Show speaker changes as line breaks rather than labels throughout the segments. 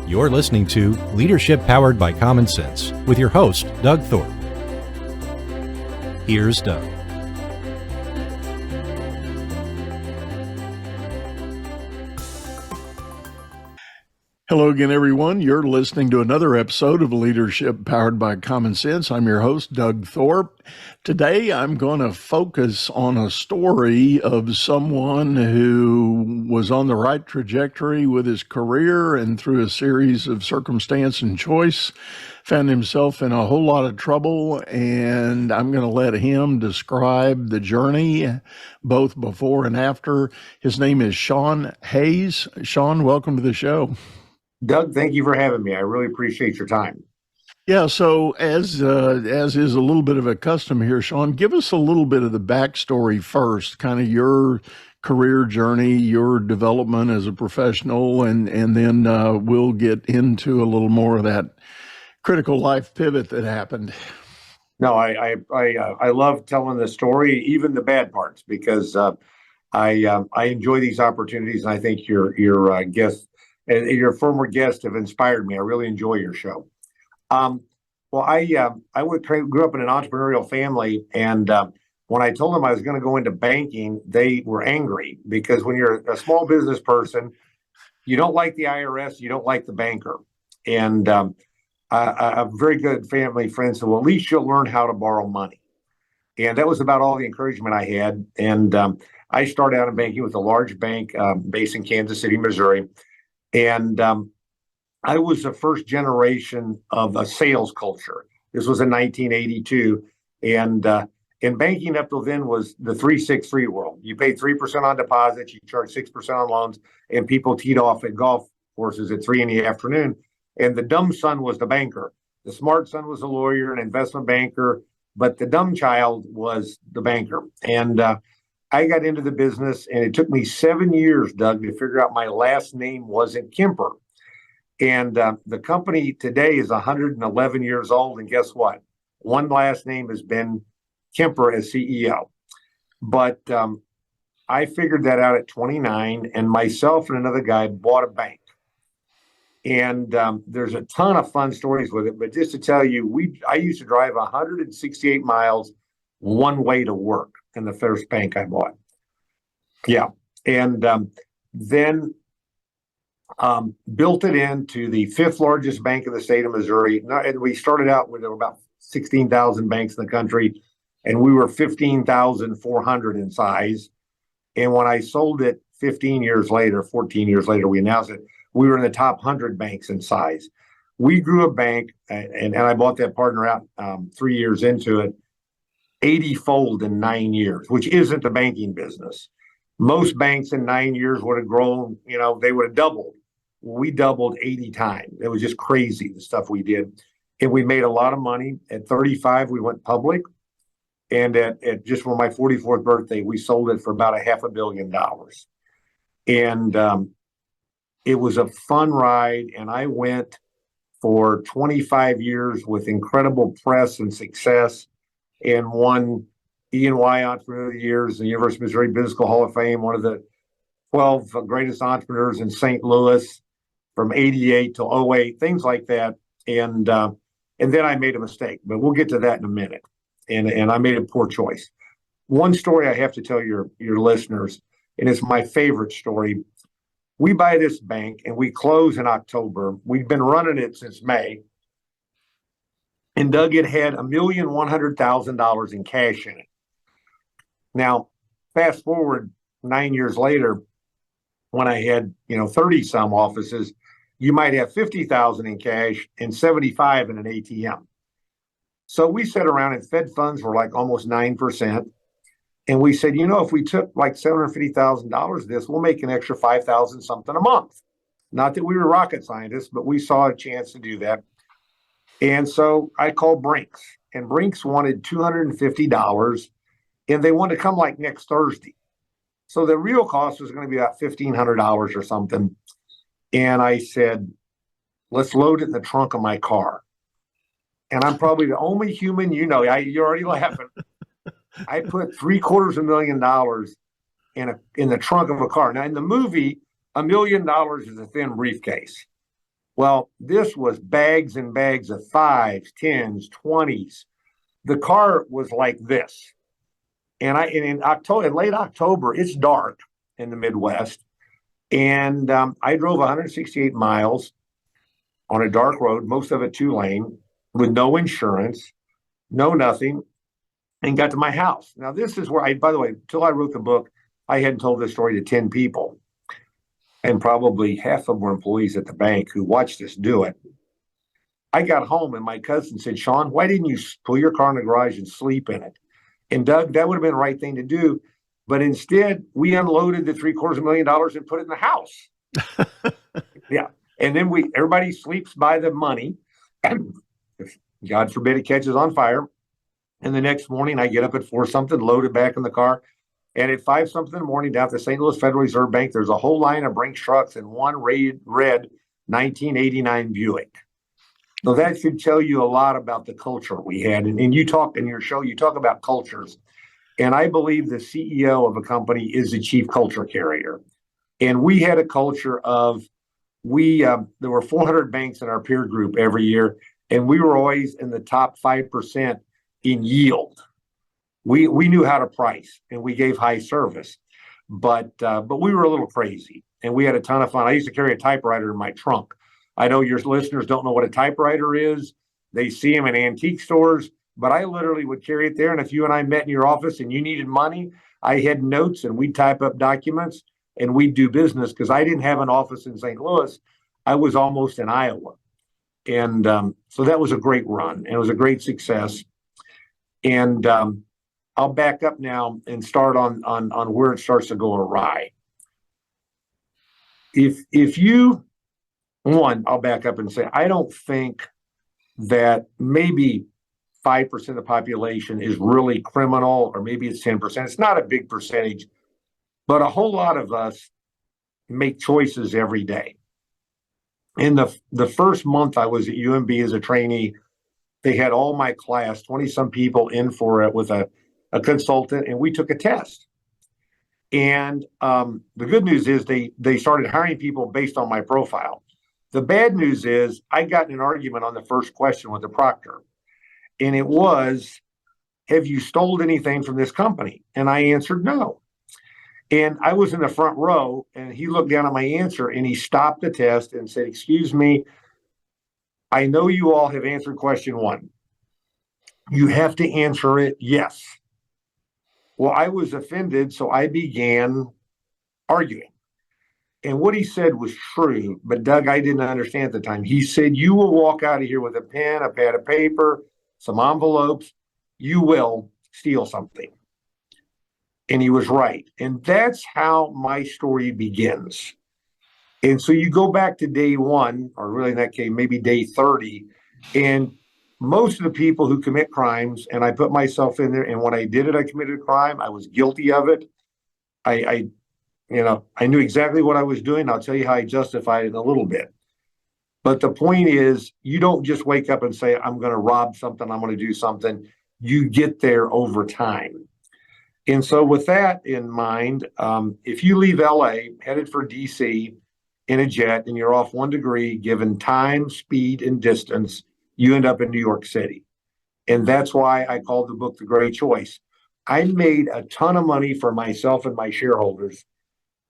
You're listening to Leadership Powered by Common Sense with your host, Doug Thorpe. Here's Doug.
Hello again, everyone. You're listening to another episode of Leadership Powered by Common Sense. I'm your host, Doug Thorpe. Today, I'm going to focus on a story of someone who was on the right trajectory with his career and through a series of circumstance and choice, found himself in a whole lot of trouble. And I'm going to let him describe the journey, both before and after. His name is Shaun Hayes. Shaun, welcome to the show.
Doug, thank you for having me. I really appreciate your time.
Yeah, so as is a little bit of a custom here, Shaun, give us a little bit of the backstory first, kind of your career journey, your development as a professional, and then we'll get into a little more of that critical life pivot that happened.
No, I love telling the story, even the bad parts, because I enjoy these opportunities, and I think your guests and your former guests have inspired me. I really enjoy your show. I grew up in an entrepreneurial family, and when I told them I was going to go into banking, they were angry because when you're a small business person, you don't like the IRS, you don't like the banker. And a very good family friend said, well, at least you'll learn how to borrow money. And that was about all the encouragement I had. And I started out in banking with a large bank based in Kansas City, Missouri. And I was the first generation of a sales culture. This was in 1982. And in banking up till then was the 3-6-3 world. You paid 3% on deposits, you charged 6% on loans, and people teed off at golf courses at 3 p.m. And the dumb son was the banker. The smart son was a lawyer, an investment banker, but the dumb child was the banker. And I got into the business, and it took me 7 years, Doug, to figure out my last name wasn't Kemper. And the company today is 111 years old, and guess what? One last name has been Kemper as CEO. But I figured that out at 29, and myself and another guy bought a bank. And there's a ton of fun stories with it, but just to tell you, I used to drive 168 miles one way to work in the first bank I bought. Yeah. And then built it into the fifth largest bank in the state of Missouri. And we started out with about 16,000 banks in the country, and we were 15,400 in size. And when I sold it 14 years later, we announced it, we were in the top 100 banks in size. We grew a bank, and I bought that partner out 3 years into it, 80-fold in 9 years, which isn't the banking business. Most banks in 9 years would have grown, they would have doubled. We doubled 80 times. It was just crazy, the stuff we did. And we made a lot of money. At 35, we went public. And at just for my 44th birthday, we sold it for about $500 million. And it was a fun ride. And I went for 25 years with incredible press and success, and won E&Y Entrepreneur of the Years, the University of Missouri Business School Hall of Fame, one of the 12 greatest entrepreneurs in St. Louis from 88 to 08, things like that. And then I made a mistake, but we'll get to that in a minute. And I made a poor choice. One story I have to tell your listeners, and it's my favorite story. We buy this bank and we close in October. We've been running it since May. And Doug, it had $1,100,000 in cash in it. Now, fast forward 9 years later, when I had 30 some offices, you might have 50,000 in cash and 75 in an ATM. So we sat around, and Fed funds were like almost 9%. And we said, if we took like $750,000 of this, we'll make an extra 5,000 something a month. Not that we were rocket scientists, but we saw a chance to do that. And so I called Brinks, and Brinks wanted $250, and they wanted to come like next Thursday. So the real cost was going to be about $1,500 or something. And I said, let's load it in the trunk of my car. And I'm probably the only human, you're already laughing. I put $750,000 in the trunk of a car. Now, in the movie, $1 million is a thin briefcase. Well, this was bags and bags of fives, tens, 20s. The car was like this. And in October, in late October, it's dark in the Midwest. And I drove 168 miles on a dark road, most of it 2-lane, with no insurance, no nothing, and got to my house. Now, this is where by the way, until I wrote the book, I hadn't told this story to 10 people. And probably half of them were employees at the bank who watched us do it. I got home and my cousin said, Shaun, why didn't you pull your car in the garage and sleep in it? And Doug, that would have been the right thing to do. But instead, we unloaded the $750,000 and put it in the house. Yeah. And then everybody sleeps by the money. If God forbid it catches on fire. And the next morning I get up at 4 something, load it back in the car. And at 5 something in the morning down at the St. Louis Federal Reserve Bank, there's a whole line of Brinks trucks and one red 1989 Buick. So that should tell you a lot about the culture we had. And you talk in your show, you talk about cultures. And I believe the CEO of a company is the chief culture carrier. And we had a culture of there were 400 banks in our peer group every year, and we were always in the top 5% in yield. We knew how to price, and we gave high service, but we were a little crazy, and we had a ton of fun. I used to carry a typewriter in my trunk. I know your listeners don't know what a typewriter is. They see them in antique stores, but I literally would carry it there. And if you and I met in your office and you needed money, I had notes and we'd type up documents and we'd do business because I didn't have an office in St. Louis. I was almost in Iowa. And so that was a great run and it was a great success. And I'll back up now and start on where it starts to go awry. I'll back up and say, I don't think that maybe 5% of the population is really criminal, or maybe it's 10%. It's not a big percentage, but a whole lot of us make choices every day. In the first month I was at UMB as a trainee, they had all my class, 20 some people in for it with a consultant, and we took a test. And the good news is they started hiring people based on my profile. The bad news is I got in an argument on the first question with the proctor. And it was, have you stolen anything from this company? And I answered no. And I was in the front row and he looked down at my answer and he stopped the test and said, excuse me, I know you all have answered question 1. You have to answer it yes. Well, I was offended, so I began arguing. And what he said was true, but Doug, I didn't understand at the time. He said, you will walk out of here with a pen, a pad of paper, some envelopes, you will steal something. And he was right. And that's how my story begins. And so you go back to day 1, or really in that case, maybe day 30, and most of the people who commit crimes, and I put myself in there, and when I did it, I committed a crime. I was guilty of it. I knew exactly what I was doing. I'll tell you how I justified it in a little bit. But the point is, you don't just wake up and say, I'm going to rob something, I'm going to do something. You get there over time. And so with that in mind, if you leave LA, headed for DC in a jet, and you're off 1 degree, given time, speed, and distance, you end up in New York City. And that's why I called the book The Great Choice. I made a ton of money for myself and my shareholders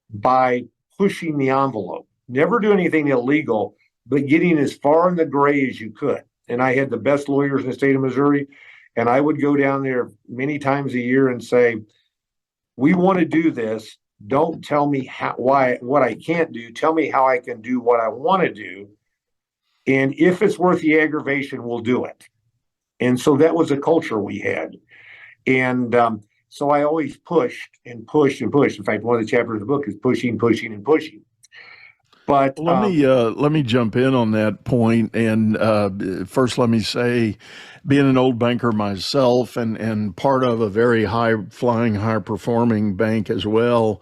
by pushing the envelope, never do anything illegal, but getting as far in the gray as you could. And I had the best lawyers in the state of Missouri. And I would go down there many times a year and say, we want to do this. Don't tell me what I can't do. Tell me how I can do what I want to do. And if it's worth the aggravation, we'll do it. And so that was a culture we had. And so I always pushed and pushed and pushed. In fact, one of the chapters of the book is pushing, pushing, and pushing. But
let me jump in on that point. And first, let me say, being an old banker myself and part of a very high-flying, high-performing bank as well,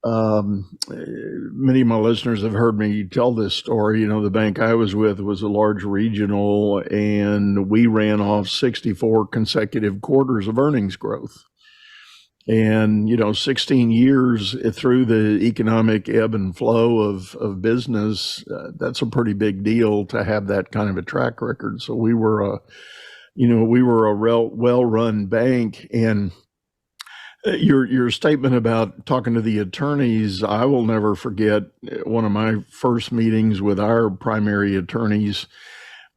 many of my listeners have heard me tell this story. You know, the bank I was with was a large regional, and we ran off 64 consecutive quarters of earnings growth. And, 16 years through the economic ebb and flow of business, that's a pretty big deal to have that kind of a track record. So we were a well-run bank. And your statement about talking to the attorneys, I will never forget one of my first meetings with our primary attorneys.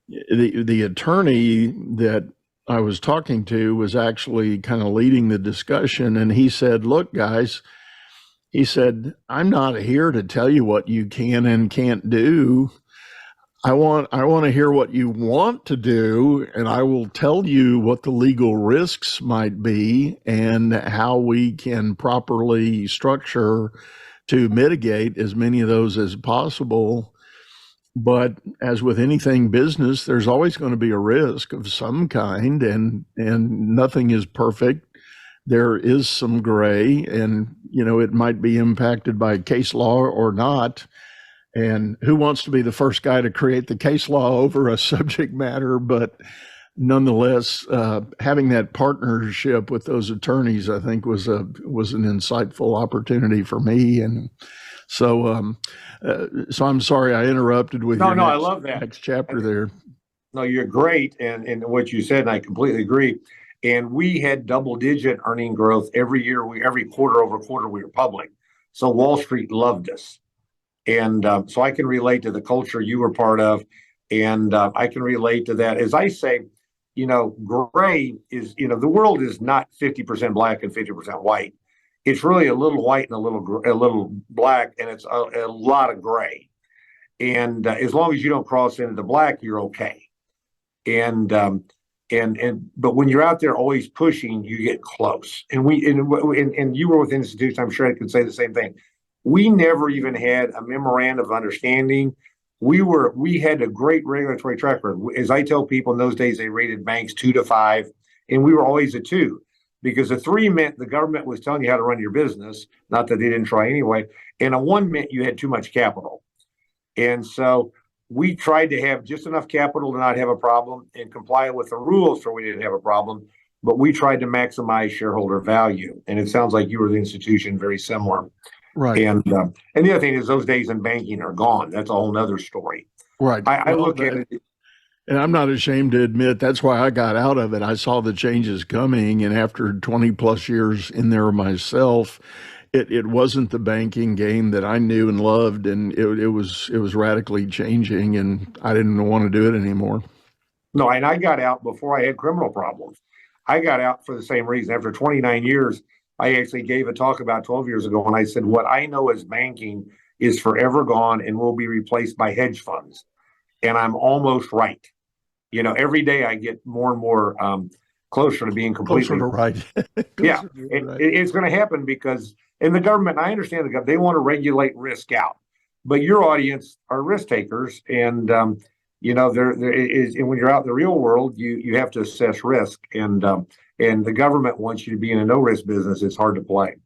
The attorney that I was talking to was actually kind of leading the discussion, and he said, "Look, guys," he said, "I'm not here to tell you what you can and can't do. I want to hear what you want to do, and I will tell you what the legal risks might be and how we can properly structure to mitigate as many of those as possible. But as with anything business, there's always going to be a risk of some kind, and nothing is perfect. There is some gray, and it might be impacted by case law or not. And who wants to be the first guy to create the case law over a subject matter? But nonetheless, having that partnership with those attorneys, I think, was an insightful opportunity for me. And so, so I'm sorry I interrupted with
No,
your
I love that.
next chapter there.
No, you're great. And what you said, and I completely agree. And we had double-digit earning growth every year. Every quarter over quarter, we were public. So Wall Street loved us. And so I can relate to the culture you were part of. And I can relate to that. As I say, gray is, the world is not 50% black and 50% white. It's really a little white and a little black, and it's a lot of gray. And as long as you don't cross into the black, you're okay. And but when you're out there always pushing, you get close. And you were with the institution, I'm sure I could say the same thing. We never even had a memorandum of understanding. We had a great regulatory track record. As I tell people, in those days, they rated banks 2 to 5, and we were always a 2, because a 3 meant the government was telling you how to run your business, not that they didn't try anyway, and a 1 meant you had too much capital. And so we tried to have just enough capital to not have a problem and comply with the rules so we didn't have a problem, but we tried to maximize shareholder value. And it sounds like you were the institution very similar.
Right.
And the other thing is those days in banking are gone. That's a whole nother story.
Right.
I look at it.
And I'm not ashamed to admit that's why I got out of it. I saw the changes coming, and after 20 plus years in there myself, it wasn't the banking game that I knew and loved, and it was radically changing, and I didn't want to do it anymore.
No, and I got out before I had criminal problems. I got out for the same reason. After 29 years, I actually gave a talk about 12 years ago, and I said, what I know as banking is forever gone and will be replaced by hedge funds. And I'm almost right. Every day I get more and more closer to being completely
right.
Yeah, it's going to happen because in the government, I understand the government, they want to regulate risk out, but your audience are risk takers, and there is, and when you're out in the real world, you have to assess risk, and the government wants you to be in a no risk business. It's hard to play.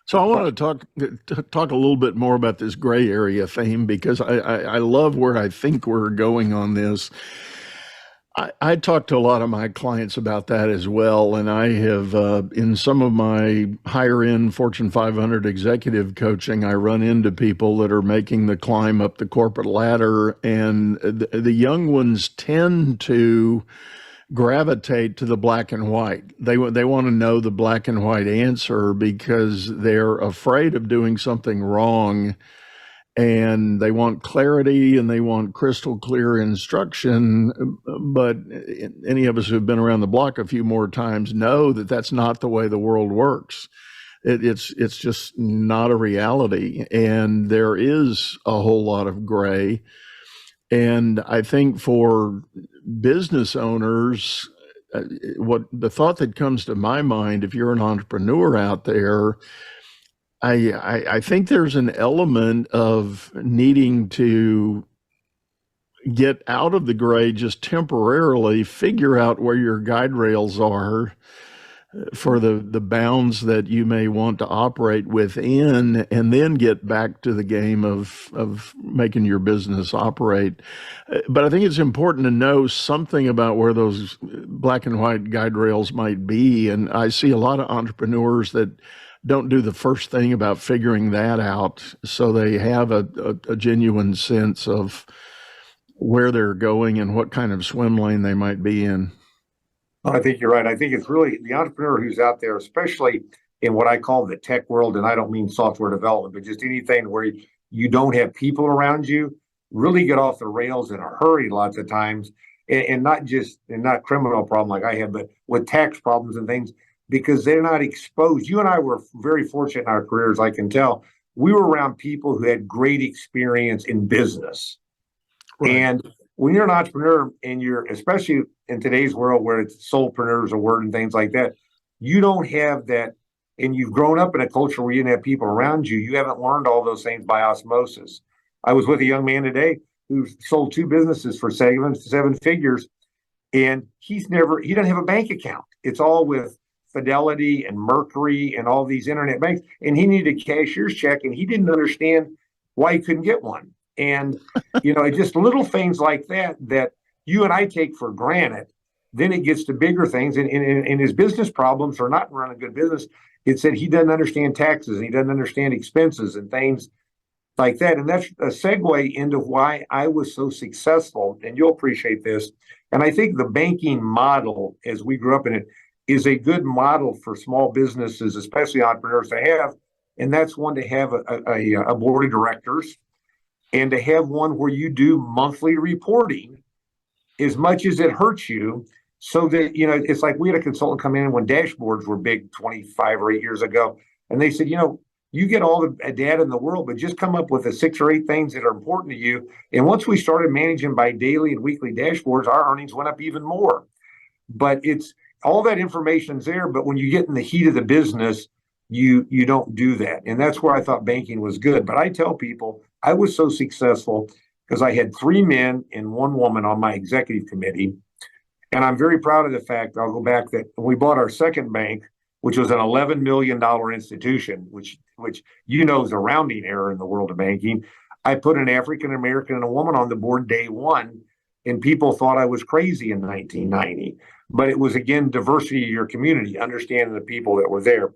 So I want to talk a little bit more about this gray area theme, because I love where I think we're going on this. I talk to a lot of my clients about that as well, and I have in some of my higher end Fortune 500 executive coaching, I run into people that are making the climb up the corporate ladder, and the young ones tend to gravitate to the black and white. They want to know the black and white answer because they're afraid of doing something wrong, and they want clarity and they want crystal clear instruction. But any of us who've been around the block a few more times know that that's not the way the world works. It's just not a reality, and there is a whole lot of gray. And I think for business owners, what the thought that comes to my mind, if you're an entrepreneur out there, I think there's an element of needing to get out of the gray just temporarily, figure out where your guide rails are, for the bounds that you may want to operate within, and then get back to the game of making your business operate. But I think it's important to know something about where those black and white guide rails might be. And I see a lot of entrepreneurs that don't do the first thing about figuring that out, so they have a genuine sense of where they're going and what kind of swim lane they might be in.
I think you're right. I think it's really the entrepreneur who's out there, especially in what I call the tech world, and I don't mean software development, but just anything where you don't have people around you, really get off the rails in a hurry lots of times, and not criminal problem like I have, but with tax problems and things, because they're not exposed. You and I were very fortunate in our careers, I can tell. We were around people who had great experience in business.
Right.
And when you're an entrepreneur and you're, especially in today's world where it's soulpreneur is a word and things like that, you don't have that. And you've grown up in a culture where you didn't have people around you. You haven't learned all those things by osmosis. I was with a young man today who sold 2 businesses for seven figures, and he doesn't have a bank account. It's all with Fidelity and Mercury and all these internet banks. And he needed a cashier's check, and he didn't understand why he couldn't get one. And, it's just little things like that you and I take for granted. Then it gets to bigger things. And his business problems are not running a good business. It's that he doesn't understand taxes, and he doesn't understand expenses and things like that. And that's a segue into why I was so successful. And you'll appreciate this. And I think the banking model, as we grew up in it, is a good model for small businesses, especially entrepreneurs, to have. And that's one, to have a board of directors, and to have one where you do monthly reporting as much as it hurts you, so that, it's like we had a consultant come in when dashboards were big 25 or 8 years ago. And they said, you get all the data in the world, but just come up with the 6 or 8 things that are important to you. And once we started managing by daily and weekly dashboards, our earnings went up even more. But it's all that information's there. But when you get in the heat of the business, you don't do that. And that's where I thought banking was good. But I tell people I was so successful because I had 3 men and 1 woman on my executive committee. And I'm very proud of the fact, I'll go back, that we bought our second bank, which was an $11 million institution, which is a rounding error in the world of banking. I put an African American and a woman on the board day one, and people thought I was crazy in 1990. But it was, again, diversity of your community, understanding the people that were there.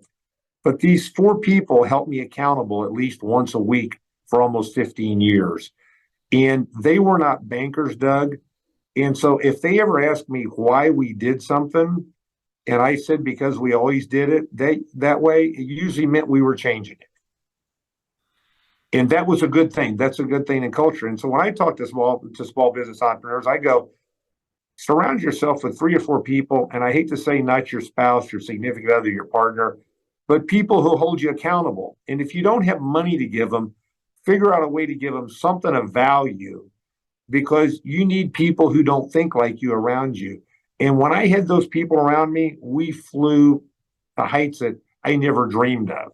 But these 4 people helped me accountable at least once a week for almost 15 years. And they were not bankers, Doug. And so if they ever asked me why we did something, and I said because we always did it that way, it usually meant we were changing it. And that was a good thing. That's a good thing in culture. And so when I talk to small business entrepreneurs, I go, surround yourself with 3 or 4 people. And I hate to say not your spouse, your significant other, your partner, but people who hold you accountable. And if you don't have money to give them, figure out a way to give them something of value, because you need people who don't think like you around you. And when I had those people around me, we flew to heights that I never dreamed of.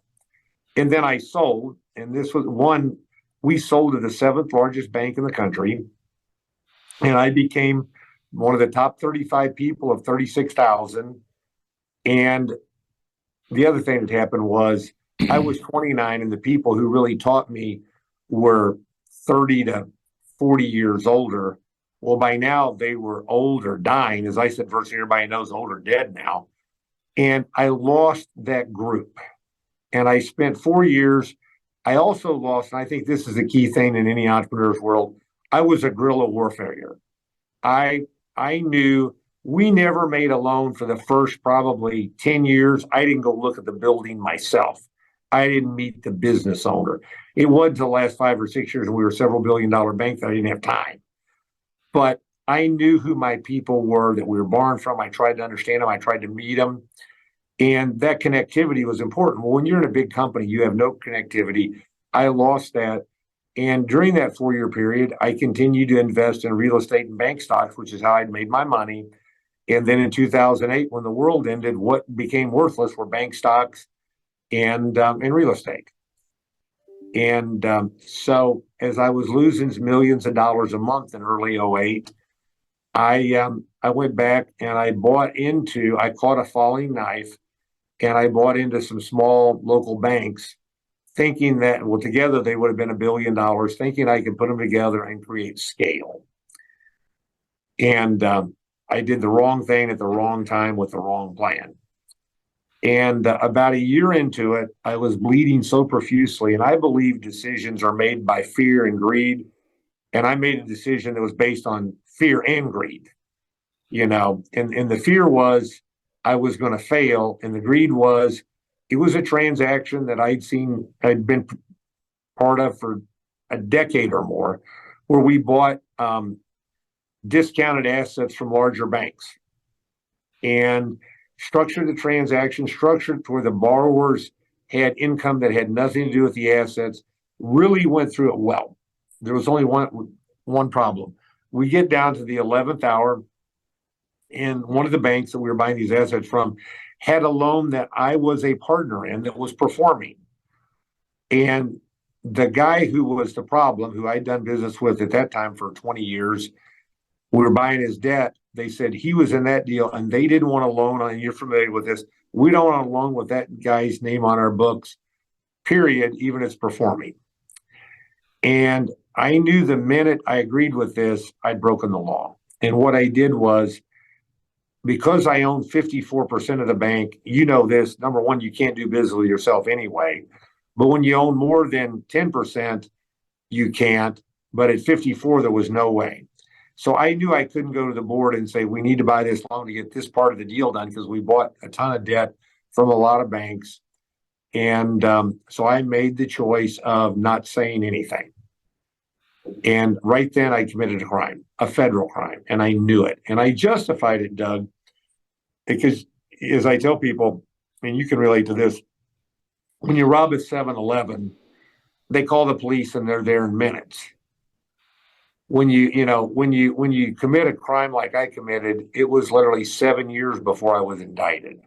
And then I sold, and this was one, we sold to the 7th largest bank in the country. And I became one of the top 35 people of 36,000. And the other thing that happened was I was 29, and the people who really taught me were 30 to 40 years older. Well, by now they were old or dying. As I said, virtually everybody knows old or dead now. And I lost that group. And I spent 4 years. I also lost, and I think this is the key thing in any entrepreneur's world, I was a guerrilla warfare. I knew we never made a loan for the first probably 10 years. I didn't go look at the building myself. I didn't meet the business owner. It wasn't the last 5 or 6 years when we were a several billion-dollar bank that I didn't have time. But I knew who my people were that we were born from. I tried to understand them. I tried to meet them. And that connectivity was important. Well, when you're in a big company, you have no connectivity. I lost that. And during that 4-year period, I continued to invest in real estate and bank stocks, which is how I'd made my money. And then in 2008, when the world ended, what became worthless were bank stocks and real estate. And so as I was losing millions of dollars a month in early 08, I went back and I caught a falling knife. and I bought into some small local banks, thinking that, well, together they would have been $1 billion, thinking I could put them together and create scale. And I did the wrong thing at the wrong time with the wrong plan. And about a year into it, I was bleeding so profusely. And I believe decisions are made by fear and greed. And I made a decision that was based on fear and greed, and the fear was I was going to fail. And the greed was it was a transaction that I'd been part of for a decade or more, where we bought discounted assets from larger banks and structured the transaction, structured to where the borrowers had income that had nothing to do with the assets, really went through it well. There was only one problem. We get down to the 11th hour, and one of the banks that we were buying these assets from had a loan that I was a partner in that was performing. And the guy who was the problem, who I'd done business with at that time for 20 years, we were buying his debt. They said he was in that deal and they didn't want a loan on, and you're familiar with this. We don't want a loan with that guy's name on our books, period, even if it's performing. And I knew the minute I agreed with this, I'd broken the law. And what I did was, because I own 54% of the bank, this, number one, you can't do business with yourself anyway. But when you own more than 10%, you can't. But at 54, there was no way. So I knew I couldn't go to the board and say, we need to buy this loan to get this part of the deal done, because we bought a ton of debt from a lot of banks. And so I made the choice of not saying anything. And right then I committed a crime, a federal crime, and I knew it. And I justified it, Doug, because as I tell people, and you can relate to this, when you rob a 7-Eleven, they call the police and they're there in minutes. When you commit a crime like I committed, it was literally 7 years before I was indicted.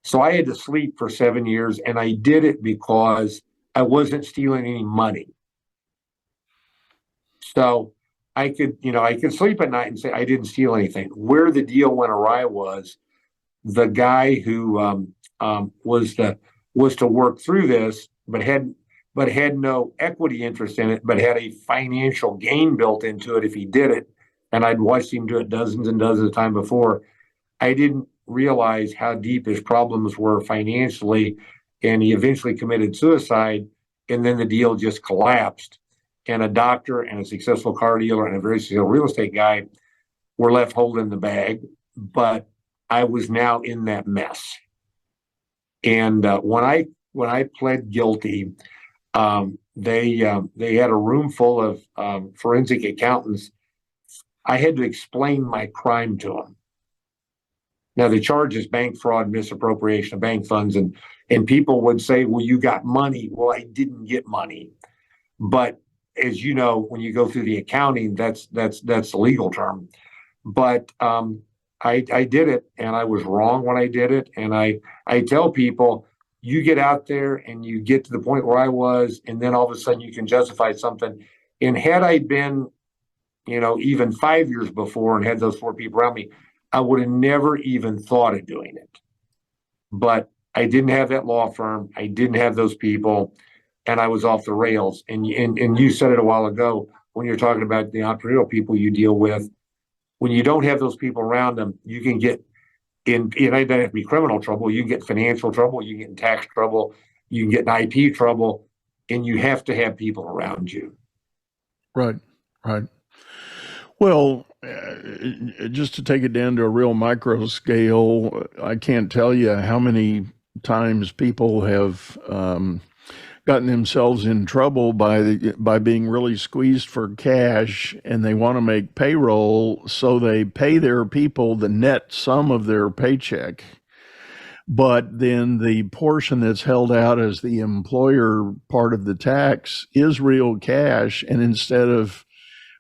So I had to sleep for 7 years, and I did it because I wasn't stealing any money. So I could sleep at night and say I didn't steal anything. Where the deal went awry was the guy who was to work through this, but had no equity interest in it, but had a financial gain built into it if he did it. And I'd watched him do it dozens and dozens of times before. I didn't realize how deep his problems were financially, and he eventually committed suicide, and then the deal just collapsed. And a doctor and a successful car dealer and a very successful real estate guy were left holding the bag. But I was now in that mess. And when I pled guilty, they had a room full of forensic accountants. I had to explain my crime to them. Now, the charge is bank fraud, misappropriation of bank funds, and people would say, well, you got money. Well, I didn't get money. But as you know, when you go through the accounting, that's the legal term. But I did it, and I was wrong when I did it. And I tell people, you get out there and you get to the point where I was, and then all of a sudden you can justify something. And had I been, even 5 years before and had those 4 people around me, I would have never even thought of doing it. But I didn't have that law firm. I didn't have those people, and I was off the rails. And you said it a while ago when you're talking about the entrepreneurial people you deal with. When you don't have those people around them, you can get it doesn't have to be criminal trouble. You can get financial trouble. You can get in tax trouble. You can get in IP trouble, and you have to have people around you.
Right. Well, just to take it down to a real micro scale, I can't tell you how many times people have gotten themselves in trouble by being really squeezed for cash, and they want to make payroll, so they pay their people the net sum of their paycheck. But then the portion that's held out as the employer part of the tax is real cash, and instead of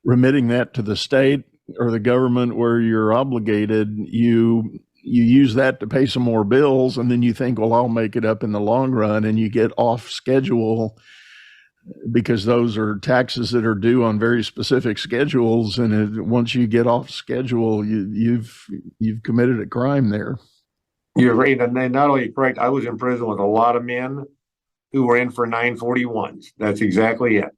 remitting that to the state or the government where you're obligated, you use that to pay some more bills, and then you think, well, I'll make it up in the long run, and you get off schedule because those are taxes that are due on very specific schedules. And once you get off schedule, you've committed a crime there.
You're right. And then not only correct, I was in prison with a lot of men who were in for 941s. That's exactly it.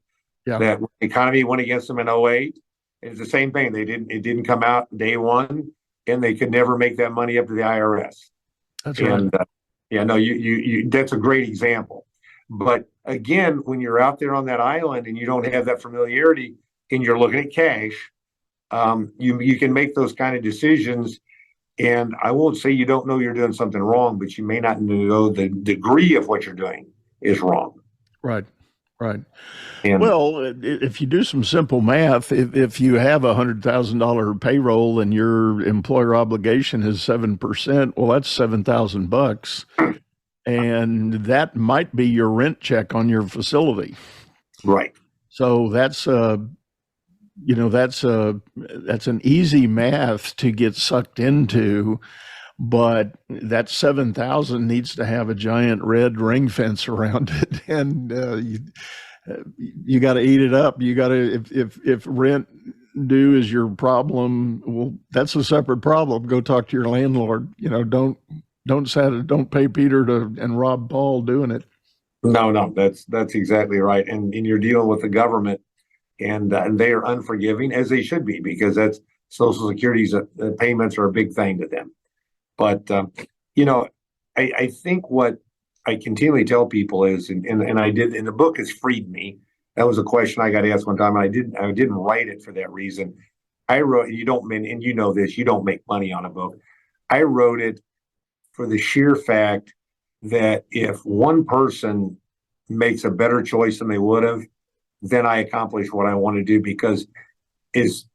Yeah,
That when the economy went against them in '08, it's the same thing. It didn't come out day one, and they could never make that money up to the IRS.
that's right.
And yeah, no, you that's a great example. But again, when you're out there on that island and you don't have that familiarity and you're looking at cash, you can make those kind of decisions. And I won't say you don't know you're doing something wrong, but you may not know the degree of what you're doing is wrong.
Right, right.
And
Well, if you do some simple math, if you have $100,000 payroll and your employer obligation is 7%, well, that's $7,000, and that might be your rent check on your facility.
right.
So that's that's an easy math to get sucked into, but that 7,000 needs to have a giant red ring fence around it, and you got to eat it up. You got to if rent due is your problem, well, that's a separate problem. Go talk to your landlord. Don't pay Peter to and rob Paul doing it.
No, that's exactly right. And you're dealing with the government, and they are unforgiving as they should be because that's Social Security's payments are a big thing to them. But I think what I continually tell people is, and I did in the book, has freed me. That was a question I got asked one time. I didn't write it for that reason. I wrote, you don't, and you know this, you don't make money on a book. I wrote it for the sheer fact that if one person makes a better choice than they would have, then I accomplish what I want to do. Because as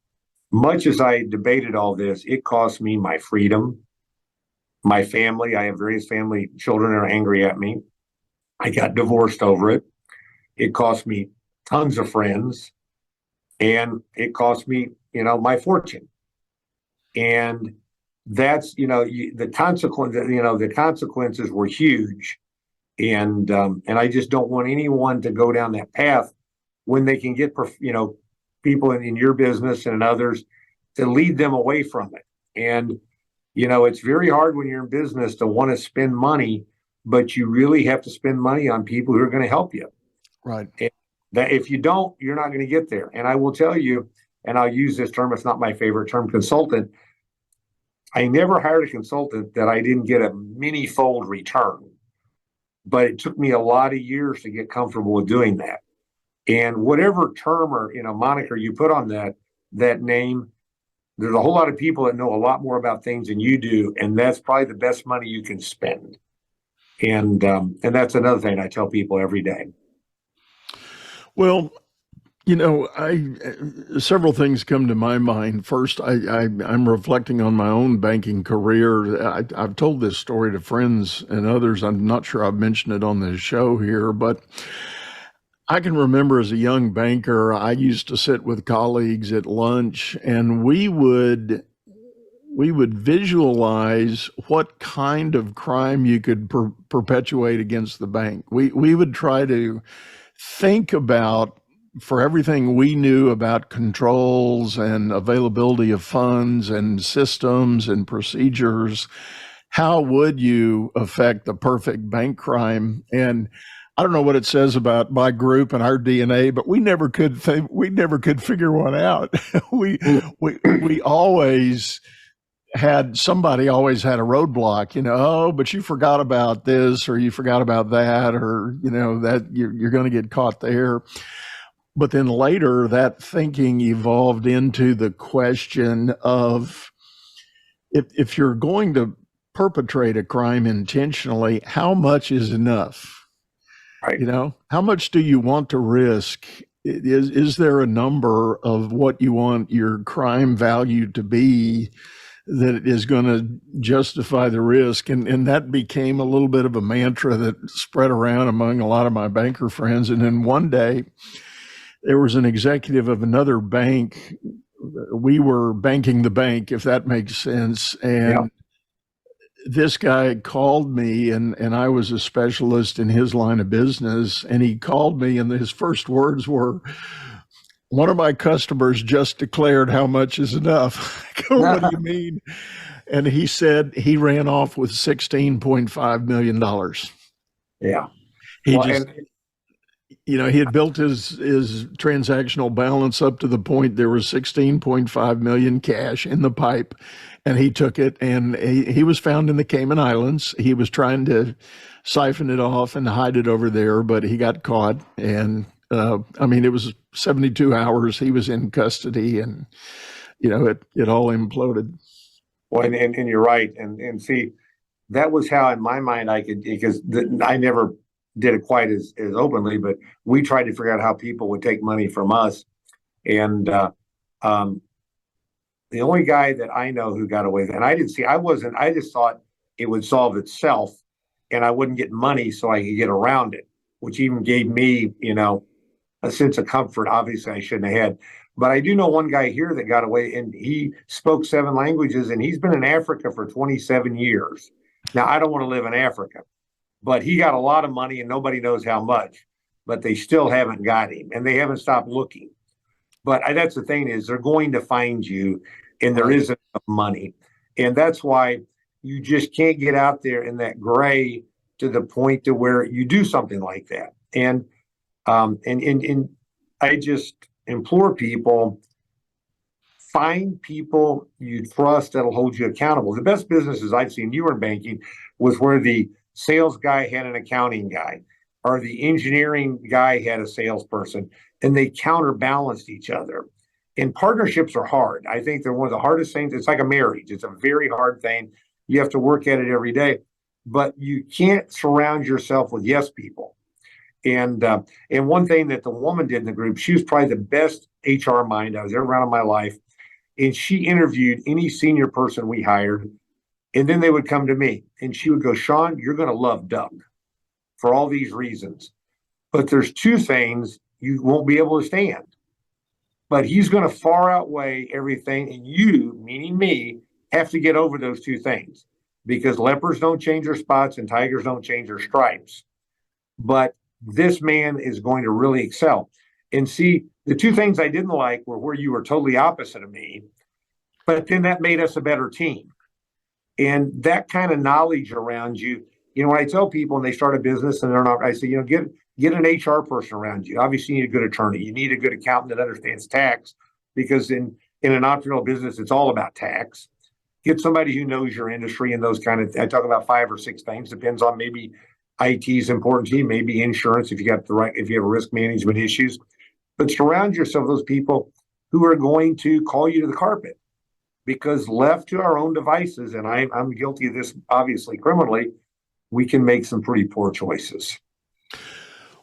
much as I debated all this, it cost me my freedom, my family. I have various family children that are angry at me. I got divorced over it. It cost me tons of friends, and it cost me, my fortune. And that's, the consequence, the consequences were huge. And I just don't want anyone to go down that path when they can get, people in your business and others to lead them away from it. And, it's very hard when you're in business to want to spend money, but you really have to spend money on people who are going to help you.
Right.
And that if you don't, you're not going to get there. And I will tell you, and I'll use this term, it's not my favorite term, consultant. I never hired a consultant that I didn't get a many-fold return. But it took me a lot of years to get comfortable with doing that. And whatever term or moniker you put on that name, there's a whole lot of people that know a lot more about things than you do, and that's probably the best money you can spend. And that's another thing I tell people every day.
Well, several things come to my mind. First, I'm reflecting on my own banking career. I've told this story to friends and others. I'm not sure I've mentioned it on the show here, but I can remember as a young banker, I used to sit with colleagues at lunch, and we would visualize what kind of crime you could perpetuate against the bank. We would try to think about, for everything we knew about controls and availability of funds and systems and procedures, how would you affect the perfect bank crime? And I don't know what it says about my group and our DNA, but we never could figure one out. we always had somebody always had a roadblock, oh, but you forgot about this, or you forgot about that, or that you're going to get caught there. But then later, that thinking evolved into the question of, if you're going to perpetrate a crime intentionally, how much is enough?
Right.
How much do you want to risk? Is there a number of what you want your crime value to be that is going to justify the risk? And that became a little bit of a mantra that spread around among a lot of my banker friends. And then one day, there was an executive of another bank. We were banking the bank, if that makes sense. And this guy called me, and I was a specialist in his line of business. And he called me, and his first words were, "One of my customers just declared how much is enough." What do you mean? And he said he ran off with $16.5 million.
Yeah.
He
Well,
just, he had built his transactional balance up to the point there was 16.5 million cash in the pipe, and he took it, and he was found in the Cayman Islands. He was trying to siphon it off and hide it over there, but he got caught. And it was 72 hours. He was in custody, and it all imploded.
well, and you're right. And see, that was how, in my mind, I could, because I never did it quite as openly, but we tried to figure out how people would take money from us. And the only guy that I know who got away with it, and I just thought it would solve itself and I wouldn't get money so I could get around it, which even gave me, a sense of comfort. Obviously, I shouldn't have had. But I do know one guy here that got away, and he spoke 7 languages, and he's been in Africa for 27 years. Now, I don't want to live in Africa, but he got a lot of money, and nobody knows how much. But they still haven't got him, and they haven't stopped looking. But that's the thing, is they're going to find you, and there isn't enough money. And that's why you just can't get out there in that gray to the point to where you do something like that. And I just implore people, find people you trust that'll hold you accountable. The best businesses I've seen, you were in banking, was where the sales guy had an accounting guy, or the engineering guy had a salesperson, and they counterbalanced each other. And partnerships are hard. I think they're one of the hardest things. It's like a marriage. It's a very hard thing. You have to work at it every day, but you can't surround yourself with yes people. And one thing that the woman did in the group, she was probably the best HR mind I was ever around in my life. And she interviewed any senior person we hired, and then they would come to me, and she would go, "Shaun, you're going to love Doug for all these reasons, but there's 2 things you won't be able to stand. But he's going to far outweigh everything, and you, meaning me, have to get over those 2 things, because leopards don't change their spots and tigers don't change their stripes. But this man is going to really excel." And see, the 2 things I didn't like were where you were totally opposite of me, but then that made us a better team. And that kind of knowledge around you, when I tell people and they start a business and they're not, I say, get an HR person around you. Obviously, you need a good attorney. You need a good accountant that understands tax, because in an entrepreneurial business, it's all about tax. Get somebody who knows your industry and those kind of, I talk about 5 or 6 things, depends on, maybe IT is important to you, maybe insurance if you have risk management issues. But surround yourself with those people who are going to call you to the carpet, because left to our own devices, and I'm guilty of this, obviously criminally, we can make some pretty poor choices.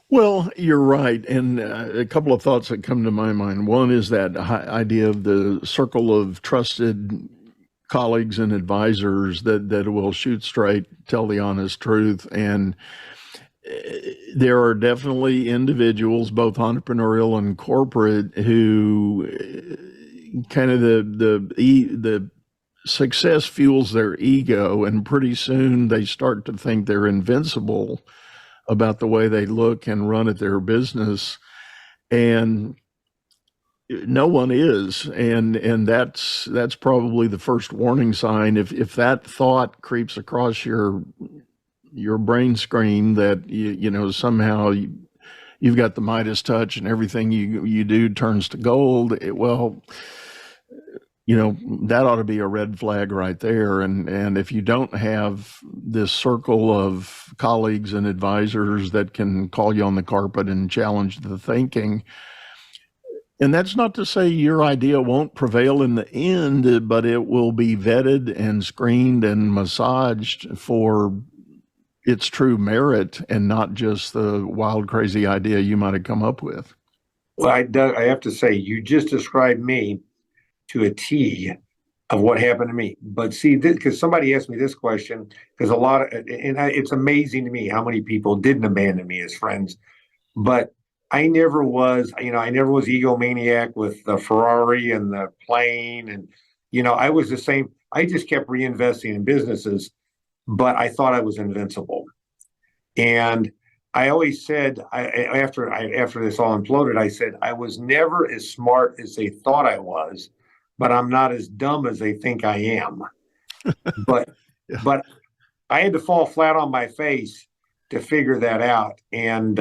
Well, you're right. And a couple of thoughts that come to my mind. One is that idea of the circle of trusted colleagues and advisors that will shoot straight, tell the honest truth. And there are definitely individuals, both entrepreneurial and corporate, who kind of the success fuels their ego, and pretty soon they start to think they're invincible about the way they look and run at their business. And no one is, and that's probably the first warning sign. If that thought creeps across your brain screen, that somehow you've got the Midas touch and everything you do turns to gold, that ought to be a red flag right there. And if you don't have this circle of colleagues and advisors that can call you on the carpet and challenge the thinking, and that's not to say your idea won't prevail in the end, but it will be vetted and screened and massaged for its true merit, and not just the wild, crazy idea you might have come up with.
Well, I have to say, you just described me to a T of what happened to me. But see, because somebody asked me this question, because it's amazing to me how many people didn't abandon me as friends. But I never was egomaniac with the Ferrari and the plane. And, I was the same. I just kept reinvesting in businesses, but I thought I was invincible. And I always said, after this all imploded, I said, I was never as smart as they thought I was, but I'm not as dumb as they think I am. but
Yeah.
but I had to fall flat on my face to figure that out. And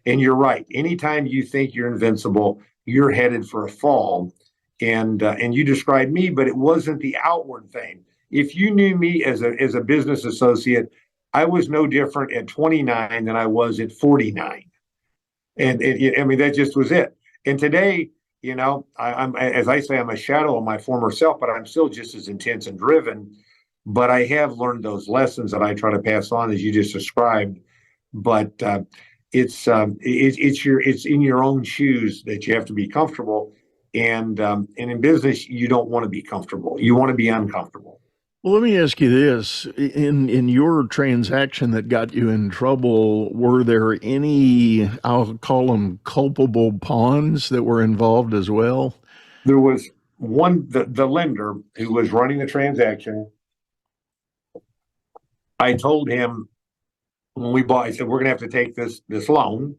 you're right. Anytime you think you're invincible, you're headed for a fall. And you described me, but it wasn't the outward thing. If you knew me as a business associate, I was no different at 29 than I was at 49. I mean, that just was it. And today, I'm, as I say, I'm a shadow of my former self, but I'm still just as intense and driven. But I have learned those lessons that I try to pass on, as you just described. But it's in your own shoes that you have to be comfortable. And in business, you don't want to be comfortable. You want to be uncomfortable.
Well, let me ask you this. In your transaction that got you in trouble, were there any, I'll call them culpable pawns that were involved as well?
There was the lender who was running the transaction. I told him when we bought, I said, we're going to have to take this loan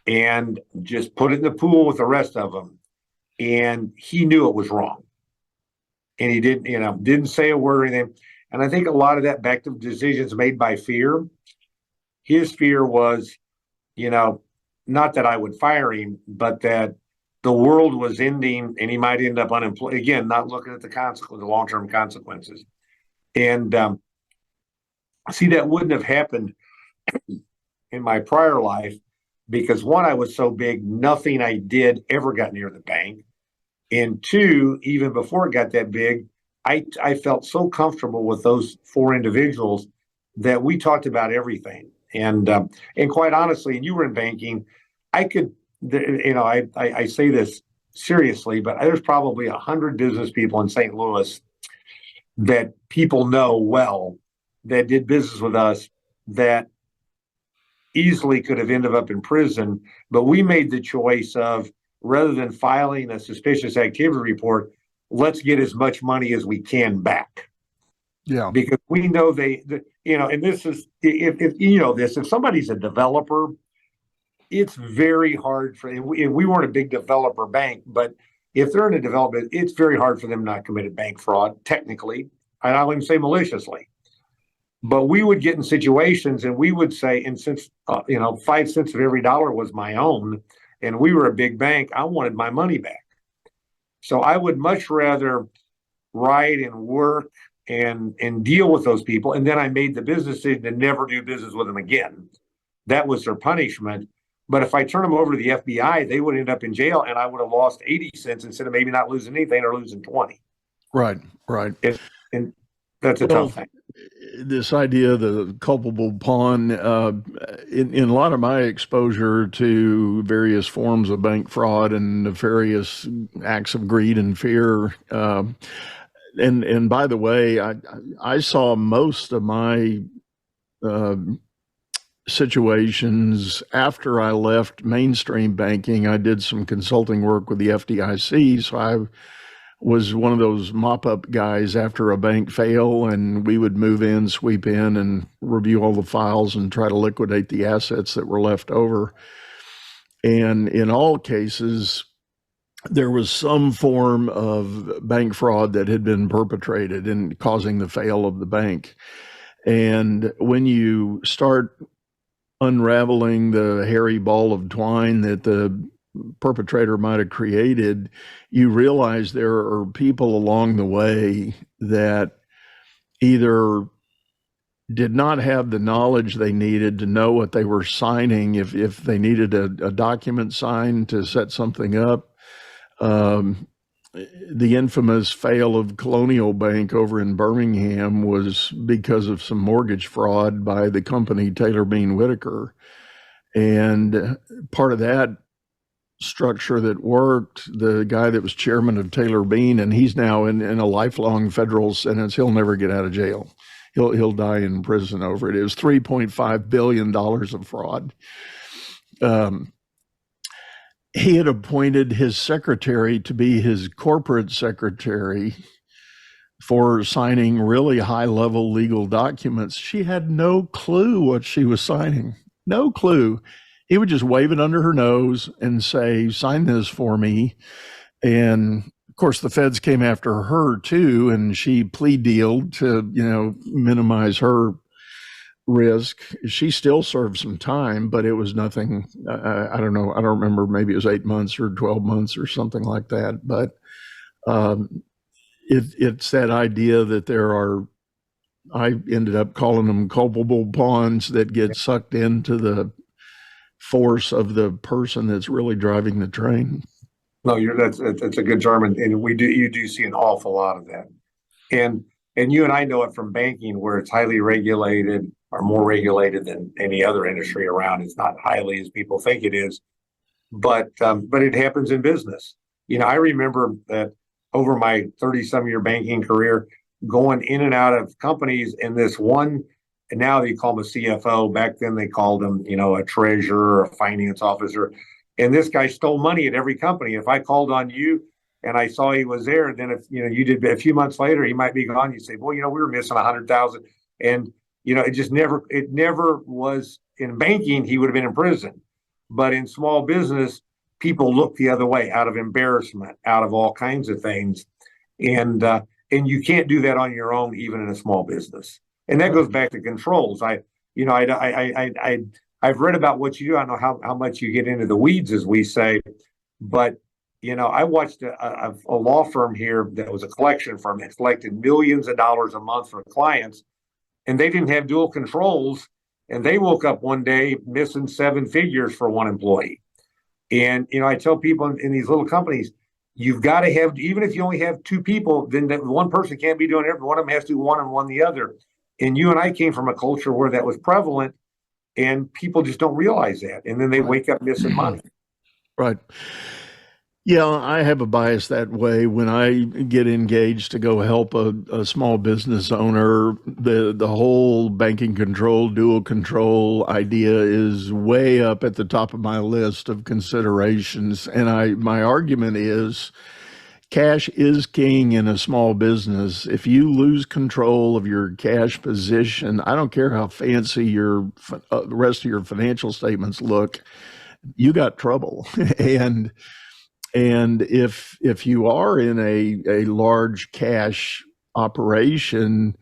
and just put it in the pool with the rest of them. And he knew it was wrong. And he didn't say a word or anything. And I think a lot of that back to decisions made by fear. His fear was, not that I would fire him, but that the world was ending and he might end up unemployed. Again, not looking at the long-term consequences. And see, that wouldn't have happened in my prior life because one, I was so big, nothing I did ever got near the bank. And two, even before it got that big, I felt so comfortable with those four individuals that we talked about everything. And quite honestly, and you were in banking, I could, I say this seriously, but there's probably 100 business people in St. Louis that people know well that did business with us that easily could have ended up in prison. But we made the choice of, rather than filing a suspicious activity report, let's get as much money as we can back.
Yeah.
Because we know and this is, if somebody's a developer, it's very hard we weren't a big developer bank, but if they're in a development, it's very hard for them not to commit bank fraud, technically. And I wouldn't say maliciously. But we would get in situations and we would say, and since, 5 cents of every dollar was my own, and we were a big bank, I wanted my money back. So I would much rather write and work and deal with those people. And then I made the business decision to never do business with them again. That was their punishment. But if I turn them over to the FBI, they would end up in jail and I would have lost 80 cents instead of maybe not losing anything or losing 20.
Right.
And that's a tough thing.
This idea of the culpable pawn, in a lot of my exposure to various forms of bank fraud and nefarious acts of greed and fear, and by the way, I saw most of my situations after I left mainstream banking. I did some consulting work with the FDIC, so I was one of those mop-up guys after a bank fail, and we would move in, sweep in, and review all the files and try to liquidate the assets that were left over. And in all cases, there was some form of bank fraud that had been perpetrated in causing the fail of the bank. And when you start unraveling the hairy ball of twine that the perpetrator might have created, you realize there are people along the way that either did not have the knowledge they needed to know what they were signing if they needed a document signed to set something up. The infamous fail of Colonial Bank over in Birmingham was because of some mortgage fraud by the company Taylor Bean Whitaker. And part of that structure that worked, the guy that was chairman of Taylor Bean, and he's now in a lifelong federal sentence. He'll never get out of jail. He'll die in prison over it. It was $3.5 billion of fraud. He had appointed his secretary to be his corporate secretary for signing really high-level legal documents. She had no clue what she was signing. No clue. He would just wave it under her nose and say, sign this for me. And of course, the feds came after her too, and she plea dealed to, minimize her risk. She still served some time, but it was nothing. I don't know. I don't remember. Maybe it was 8 months or 12 months or something like that. But it's that idea that I ended up calling them culpable pawns that get sucked into the force of the person that's really driving the train.
No, that's a good term, and you do see an awful lot of that, and you and I know it from banking, where it's highly regulated, or more regulated than any other industry around. It's not highly as people think it is, but it happens in business. I remember that over my 30-some year banking career, going in and out of companies, and this one, and now they call them a CFO. Back then they called him, a treasurer or a finance officer. And this guy stole money at every company. If I called on you and I saw he was there, then if you did, a few months later, he might be gone. You say, well, we were missing 100,000, and it never was in banking. He would have been in prison, but in small business, people look the other way out of embarrassment, out of all kinds of things, and you can't do that on your own, even in a small business. And that goes back to controls. I've read about what you do. I don't know how much you get into the weeds, as we say, but I watched a law firm here that was a collection firm that collected millions of dollars a month from clients, and they didn't have dual controls, and they woke up one day missing 7 figures for one employee. And I tell people in these little companies, you've got to have, even if you only have 2 people, then that one person can't be doing everything. One of them has to do one and one the other. And you and I came from a culture where that was prevalent. And people just don't realize that. And then they wake up missing money.
Right. Yeah, I have a bias that way. When I get engaged to go help a small business owner, the whole banking control, dual control idea is way up at the top of my list of considerations. And my argument is, cash is king in a small business. If you lose control of your cash position, I don't care how fancy the rest of your financial statements look, you got trouble. and if you are in a large cash operation,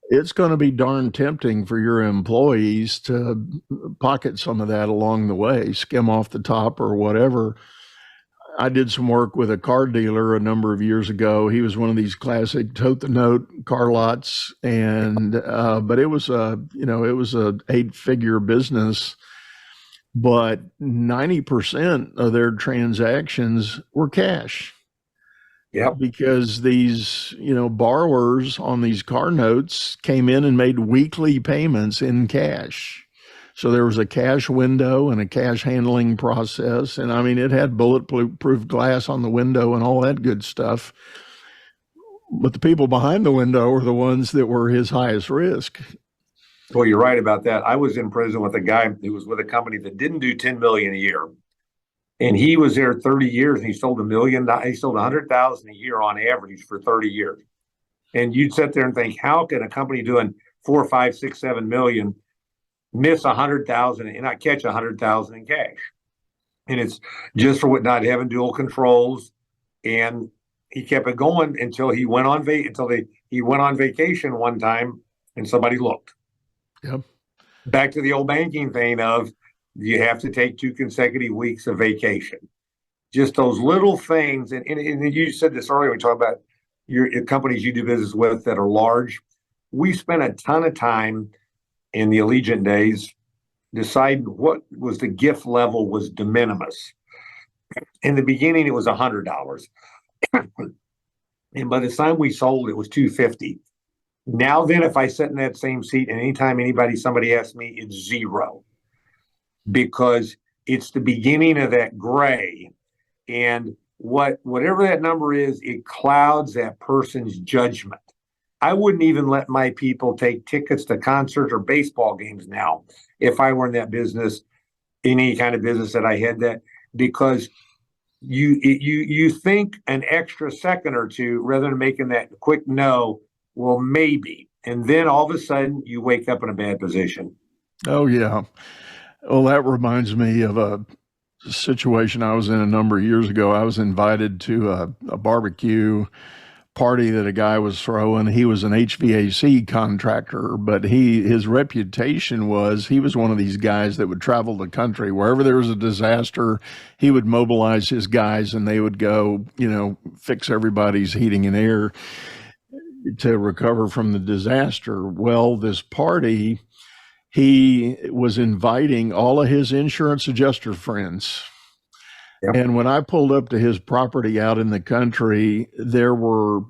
it's going to be darn tempting for your employees to pocket some of that along the way, skim off the top or whatever. I did some work with a car dealer a number of years ago. He was one of these classic tote the note car lots, and but it was a 8-figure business, but 90% of their transactions were cash.
Yeah,
because these borrowers on these car notes came in and made weekly payments in cash. So there was a cash window and a cash handling process. And I mean, it had bulletproof glass on the window and all that good stuff. But the people behind the window were the ones that were his highest risk.
Well, you're right about that. I was in prison with a guy who was with a company that didn't do $10 million a year. And he was there 30 years and he sold $1 million. He sold $100,000 a year on average for 30 years. And you'd sit there and think, how can a company doing 4, 5, 6, 7 million miss 100,000 and not catch 100,000 in cash? And it's just for not having dual controls. And he kept it going until he went on vacation one time and somebody looked.
Yep.
Back to the old banking thing of you have to take 2 consecutive weeks of vacation. Just those little things. And you said this earlier, we talked about your companies you do business with that are large. We spent a ton of time in the Allegiant days deciding what was the gift level was de minimis. In the beginning, it was $100. And by the time we sold, it was $250. Now then, if I sit in that same seat and anytime somebody asks me, it's $0. Because it's the beginning of that gray. And whatever that number is, it clouds that person's judgment. I wouldn't even let my people take tickets to concerts or baseball games now if I were in that business, any kind of business that I had that, because you think an extra second or two rather than making that quick no, well, maybe. And then all of a sudden you wake up in a bad position.
Oh, yeah. Well, that reminds me of a situation I was in a number of years ago. I was invited to a barbecue party that a guy was throwing. He was an HVAC contractor, but his reputation was he was one of these guys that would travel the country. Wherever there was a disaster, he would mobilize his guys and they would go, fix everybody's heating and air to recover from the disaster. Well, this party, he was inviting all of his insurance adjuster friends.
Yep.
And when I pulled up to his property out in the country, there were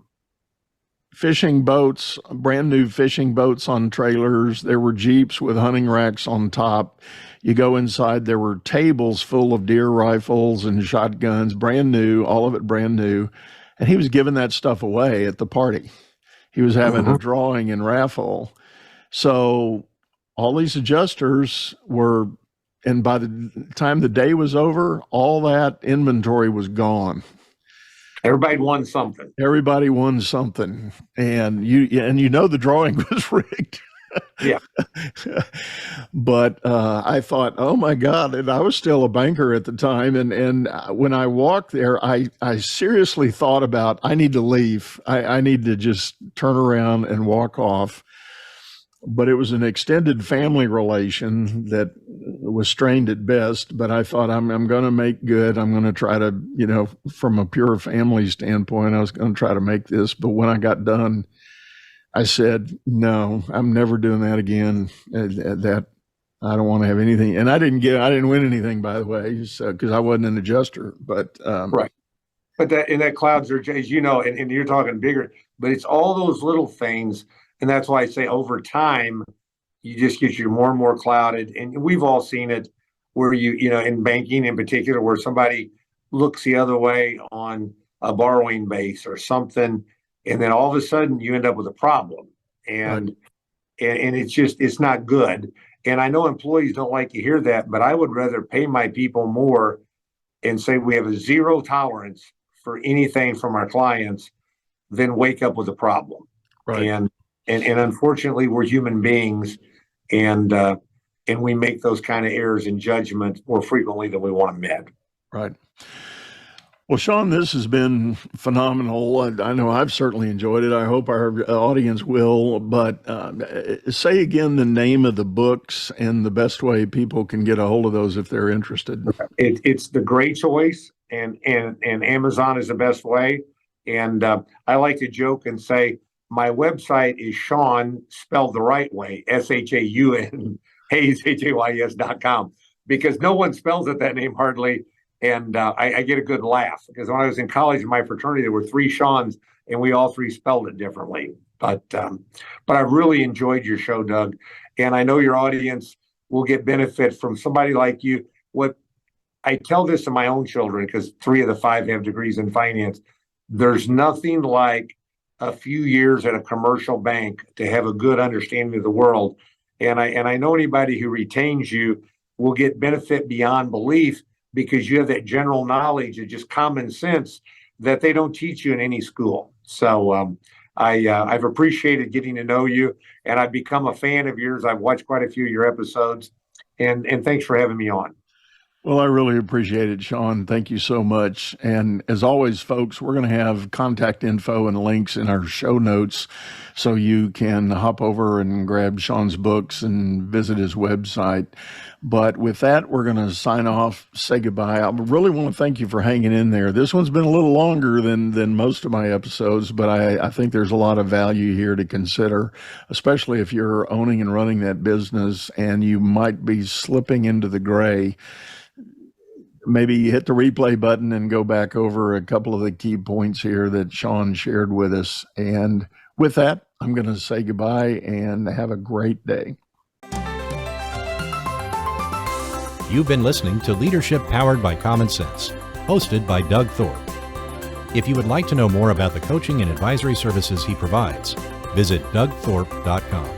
fishing boats, brand new fishing boats on trailers. There were Jeeps with hunting racks on top. You go inside, there were tables full of deer rifles and shotguns, brand new, all of it brand new. And he was giving that stuff away at the party. He was having a drawing and raffle. So all these adjusters were, and by the time the day was over, all that inventory was gone.
Everybody won something.
Everybody won something, and the drawing was rigged.
Yeah.
But I thought, oh my God, and I was still a banker at the time, and when I walked there, I seriously thought about, I need to leave. I need to just turn around and walk off. But it was an extended family relation that was strained at best. But I thought, I'm going to make good. I'm going to try to, from a pure family standpoint, I was going to try to make this. But when I got done, I said, no, I'm never doing that again. That I don't want to have anything. And I didn't win anything, by the way, so, because I wasn't an adjuster. But
right. But that clouds are, as you know, and you're talking bigger, but it's all those little things. And that's why I say over time, you just get you more and more clouded. And we've all seen it where in banking in particular, where somebody looks the other way on a borrowing base or something. And then all of a sudden you end up with a problem. And it's not good. And I know employees don't like to hear that, but I would rather pay my people more and say we have a zero tolerance for anything from our clients than wake up with a problem.
Right.
And unfortunately, we're human beings, and we make those kind of errors in judgment more frequently than we want to admit.
Right. Well, Shaun, this has been phenomenal. I know I've certainly enjoyed it. I hope our audience will. But say again the name of the books and the best way people can get a hold of those if they're interested.
It's The Great Choice, and Amazon is the best way. And I like to joke and say, my website is Shaun, spelled the right way, SHAUN, Hayes, HAYS.com, because no one spells it that name hardly. And I get a good laugh because when I was in college in my fraternity, there were 3 Shauns and we all 3 spelled it differently. But I really enjoyed your show, Doug. And I know your audience will get benefit from somebody like you. What I tell this to my own children, because 3 of the 5 have degrees in finance, there's nothing like a few years at a commercial bank to have a good understanding of the world. And I know anybody who retains you will get benefit beyond belief because you have that general knowledge and just common sense that they don't teach you in any school. So I've appreciated getting to know you, and I've become a fan of yours. I've watched quite a few of your episodes, and thanks for having me on.
Well, I really appreciate it, Shaun. Thank you so much. And as always, folks, we're going to have contact info and links in our show notes so you can hop over and grab Shaun's books and visit his website. But with that, we're going to sign off, say goodbye. I really want to thank you for hanging in there. This one's been a little longer than most of my episodes, but I think there's a lot of value here to consider, especially if you're owning and running that business and you might be slipping into the gray. Maybe hit the replay button and go back over a couple of the key points here that Shaun shared with us. And with that, I'm going to say goodbye and have a great day.
You've been listening to Leadership Powered by Common Sense, hosted by Doug Thorpe. If you would like to know more about the coaching and advisory services he provides, visit dougthorpe.com.